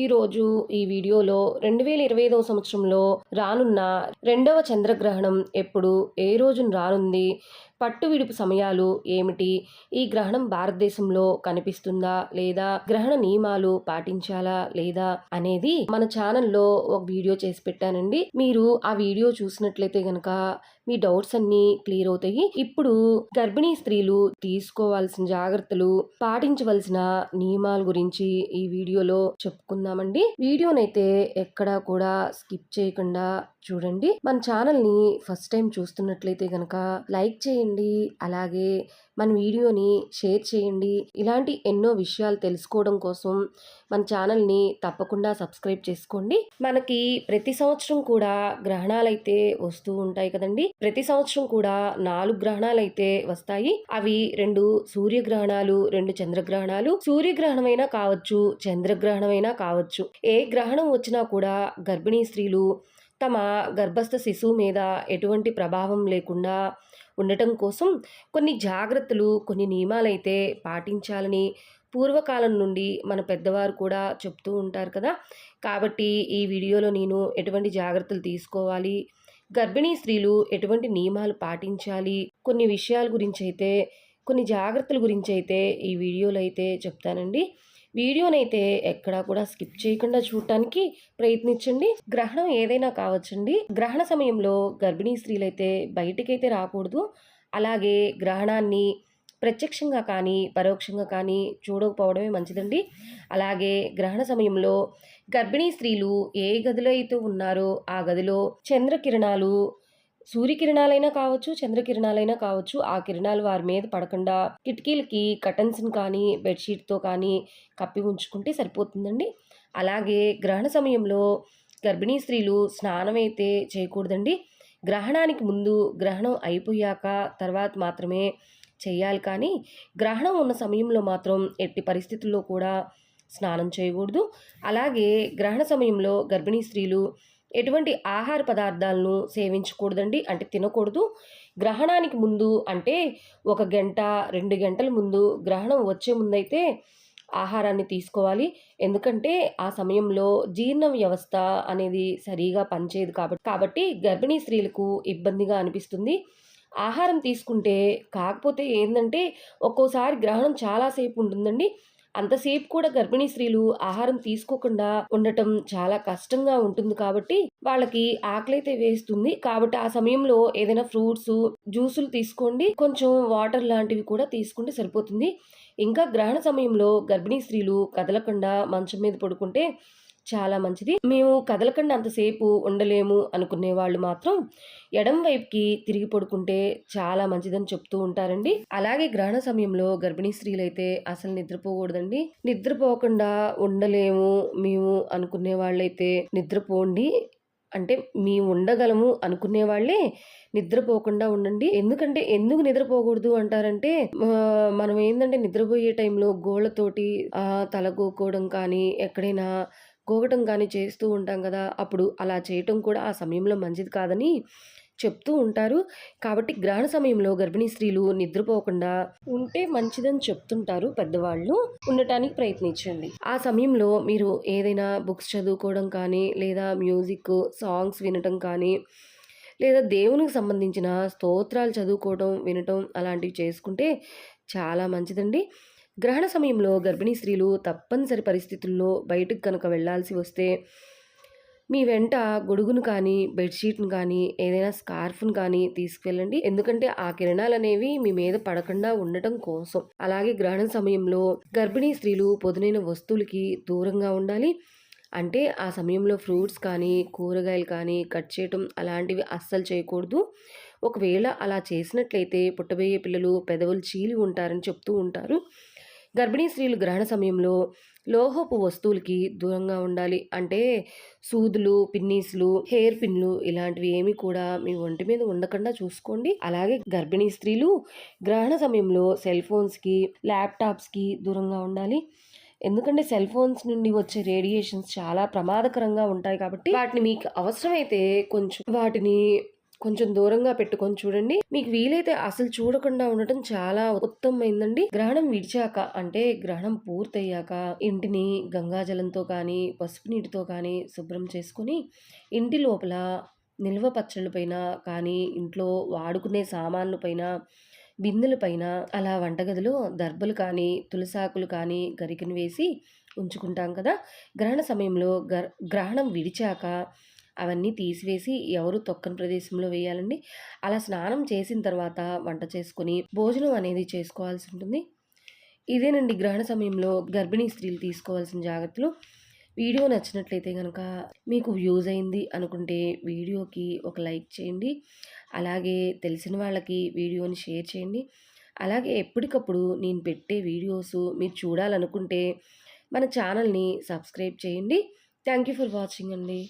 ఈరోజు ఈ వీడియోలో 2025వ సంవత్సరంలో రానున్న రెండవ చంద్రగ్రహణం ఎప్పుడు, ఏ రోజున రానుంది, పట్టు విడుపు సమయాలు ఏమిటి, ఈ గ్రహణం భారతదేశంలో కనిపిస్తుందా లేదా, గ్రహణ నియమాలు పాటించాలా లేదా అనేది మన ఛానల్లో ఒక వీడియో చేసి పెట్టానండి. మీరు ఆ వీడియో చూసినట్లయితే గనక మీ డౌట్స్ అన్ని క్లియర్ అవుతాయి. ఇప్పుడు గర్భిణీ స్త్రీలు తీసుకోవాల్సిన జాగ్రత్తలు, పాటించవలసిన నియమాల గురించి ఈ వీడియోలో చెప్పుకుందామండి. వీడియోనైతే ఎక్కడా కూడా స్కిప్ చేయకుండా చూడండి. మన ఛానల్ ని ఫస్ట్ టైం చూస్తున్నట్లయితే గనక లైక్ చేయండి, అలాగే మన వీడియోని షేర్ చేయండి. ఇలాంటి ఎన్నో విషయాలు తెలుసుకోవడం కోసం మన ఛానల్ ని తప్పకుండా సబ్స్క్రైబ్ చేసుకోండి. మనకి ప్రతి సంవత్సరం కూడా గ్రహణాలు అయితే వస్తూ ఉంటాయి కదండి. ప్రతి సంవత్సరం కూడా 4 గ్రహణాలు అయితే వస్తాయి. అవి 2 సూర్యగ్రహణాలు, 2 చంద్రగ్రహణాలు. సూర్యగ్రహణమైనా కావచ్చు, చంద్రగ్రహణమైనా కావచ్చు. ఏ గ్రహణం వచ్చినా కూడా గర్భిణీ స్త్రీలు తమ గర్భస్థ శిశువు మీద ఎటువంటి ప్రభావం లేకుండా ఉండటం కోసం కొన్ని జాగ్రత్తలు, కొన్ని నియమాలైతే పాటించాలని పూర్వకాలం నుండి మన పెద్దవారు కూడా చెప్తూ ఉంటారు కదా. కాబట్టి ఈ వీడియోలో నేను ఎటువంటి జాగ్రత్తలు తీసుకోవాలి, గర్భిణీ స్త్రీలు ఎటువంటి నియమాలు పాటించాలి, కొన్ని విషయాల గురించి అయితే, కొన్ని జాగ్రత్తల గురించి అయితే ఈ వీడియోలో అయితే చెప్తానండి. వీడియోనైతే ఎక్కడా కూడా స్కిప్ చేయకుండా చూడటానికి ప్రయత్నించండి. గ్రహణం ఏదైనా కావచ్చండి. గ్రహణ సమయంలో గర్భిణీ స్త్రీలైతే బయటికైతే రాకూడదు. అలాగే గ్రహణాన్ని ప్రత్యక్షంగా కానీ పరోక్షంగా కానీ చూడకపోవడమే మంచిదండి. అలాగే గ్రహణ సమయంలో గర్భిణీ స్త్రీలు ఏ గదిలో అయితే ఉన్నారో ఆ గదిలో చంద్రకిరణాలు, సూర్యకిరణాలైనా కావచ్చు, చంద్రకిరణాలైనా కావచ్చు, ఆ కిరణాలు వారి మీద పడకుండా కిటికీలకి కటన్స్ని కానీ బెడ్షీట్తో కానీ కప్పి ఉంచుకుంటే సరిపోతుందండి. అలాగే గ్రహణ సమయంలో గర్భిణీ స్త్రీలు స్నానం అయితే చేయకూడదండి. గ్రహణానికి ముందు, గ్రహణం అయిపోయాక తర్వాత మాత్రమే చేయాలి. కానీ గ్రహణం ఉన్న సమయంలో మాత్రం ఎట్టి పరిస్థితుల్లో కూడా స్నానం చేయకూడదు. అలాగే గ్రహణ సమయంలో గర్భిణీ స్త్రీలు ఎటువంటి ఆహార పదార్థాలను సేవించకూడదండి, అంటే తినకూడదు. గ్రహణానికి ముందు అంటే 1 గంట 2 గంటల ముందు, గ్రహణం వచ్చే ముందైతే ఆహారాన్ని తీసుకోవాలి. ఎందుకంటే ఆ సమయంలో జీర్ణ వ్యవస్థ అనేది సరిగా పనిచేయదు కాబట్టి గర్భిణీ స్త్రీలకు ఇబ్బందిగా అనిపిస్తుంది ఆహారం తీసుకుంటే. కాకపోతే ఏంటంటే ఒక్కోసారి గ్రహణం చాలాసేపు ఉంటుందండి. అంతసేపు కూడా గర్భిణీ స్త్రీలు ఆహారం తీసుకోకుండా ఉండటం చాలా కష్టంగా ఉంటుంది కాబట్టి వాళ్ళకి ఆకలైతే వేస్తుంది. కాబట్టి ఆ సమయంలో ఏదైనా ఫ్రూట్స్, జ్యూసులు తీసుకోండి. కొంచెం వాటర్ లాంటివి కూడా తీసుకుంటే సరిపోతుంది. ఇంకా గ్రహణ సమయంలో గర్భిణీ స్త్రీలు కదలకుండా మంచం మీద పడుకుంటే చాలా మంచిది. మేము కదలకుండా అంతసేపు ఉండలేము అనుకునే వాళ్ళు మాత్రం ఎడం వైపుకి తిరిగి పడుకుంటే చాలా మంచిదని చెప్తూ ఉంటారండి. అలాగే గ్రహణ సమయంలో గర్భిణీ స్త్రీలు అయితే అసలు నిద్రపోకూడదండి. నిద్రపోకుండా ఉండలేము మేము అనుకునే వాళ్ళైతే నిద్రపోండి. అంటే మేము ఉండగలము అనుకునే వాళ్ళే నిద్రపోకుండా ఉండండి. ఎందుకు నిద్రపోకూడదు అంటారంటే, మనం ఏంటంటే నిద్రపోయే టైంలో గోళ్ళతోటి తలగోకోవడం కానీ, ఎక్కడైనా గోగటం కానీ చేస్తూ ఉంటాం కదా. అప్పుడు అలా చేయటం కూడా ఆ సమయంలో మంచిది కాదని చెప్తూ ఉంటారు. కాబట్టి గ్రహణ సమయంలో గర్భిణీ స్త్రీలు నిద్రపోకుండా ఉంటే మంచిదని చెప్తుంటారు పెద్దవాళ్ళు. ఉండటానికి ప్రయత్నించండి. ఆ సమయంలో మీరు ఏదైనా బుక్స్ చదువుకోవడం కానీ, లేదా మ్యూజిక్ సాంగ్స్ వినటం కానీ, లేదా దేవునికి సంబంధించిన స్తోత్రాలు చదువుకోవడం, వినటం అలాంటివి చేసుకుంటే చాలా మంచిదండి. గ్రహణ సమయంలో గర్భిణీ స్త్రీలు తప్పనిసరి పరిస్థితుల్లో బయటకు కనుక వెళ్లాల్సి వస్తే మీ వెంట గొడుగును కానీ, బెడ్షీట్ను కానీ, ఏదైనా స్కార్ఫ్ను కానీ తీసుకువెళ్ళండి. ఎందుకంటే ఆ కిరణాలు అనేవి మీ మీద పడకుండా ఉండటం కోసం. అలాగే గ్రహణ సమయంలో గర్భిణీ స్త్రీలు పొదునైన వస్తువులకి దూరంగా ఉండాలి. అంటే ఆ సమయంలో ఫ్రూట్స్ కానీ, కూరగాయలు కానీ కట్ చేయటం అలాంటివి అస్సలు చేయకూడదు. ఒకవేళ అలా చేసినట్లయితే పుట్టబోయే పిల్లలు పెదవులు చీలి ఉంటారని చెప్తూ ఉంటారు. గర్భిణీ స్త్రీలు గ్రహణ సమయంలో లోహపు వస్తువులకి దూరంగా ఉండాలి. అంటే సూదులు, పిన్నీసులు, హెయిర్ పిన్లు ఇలాంటివి ఏమి కూడా మీ ఒంటి మీద ఉండకుండా చూసుకోండి. అలాగే గర్భిణీ స్త్రీలు గ్రహణ సమయంలో సెల్ ఫోన్స్కి, ల్యాప్టాప్స్కి దూరంగా ఉండాలి. ఎందుకంటే సెల్ ఫోన్స్ నుండి వచ్చే రేడియేషన్స్ చాలా ప్రమాదకరంగా ఉంటాయి కాబట్టి వాటిని మీకు అవసరమైతే కొంచెం వాటిని కొంచెం దూరంగా పెట్టుకొని చూడండి. మీకు వీలైతే అసలు చూడకుండా ఉండటం చాలా ఉత్తమమైందండి. గ్రహణం విడిచాక అంటే గ్రహణం పూర్తయ్యాక ఇంటిని గంగాజలంతో కానీ, పసుపు నీటితో కానీ శుభ్రం చేసుకొని ఇంటి లోపల నిల్వ పచ్చళ్ళ పైన కానీ, ఇంట్లో వాడుకునే సామాన్ల పైన, బిందెల పైన అలా వంటగదిలో దర్బలు కానీ, తులసాకులు కానీ గరికను వేసి ఉంచుకుంటాం కదా! గ్రహణ సమయంలో గ్రహణం విడిచాక అవన్నీ తీసివేసి ఎవరు తొక్కని ప్రదేశంలో వేయాలండి. అలా స్నానం చేసిన తర్వాత వంట చేసుకొని భోజనం అనేది చేసుకోవాల్సి ఉంటుంది. ఇదేనండి గ్రహణ సమయంలో గర్భిణీ స్త్రీలు తీసుకోవాల్సిన జాగ్రత్తలు. వీడియో నచ్చినట్లయితే గనక మీకు వ్యూజ్ అయింది అనుకుంటే వీడియోకి ఒక లైక్ చేయండి. అలాగే తెలిసిన వాళ్ళకి వీడియోని షేర్ చేయండి. అలాగే ఎప్పటికప్పుడు నేను పెట్టే వీడియోస్ మీరు చూడాలనుకుంటే మన ఛానల్‌ని సబ్స్క్రైబ్ చేయండి. థ్యాంక్ యూ ఫర్ వాచింగ్ అండి.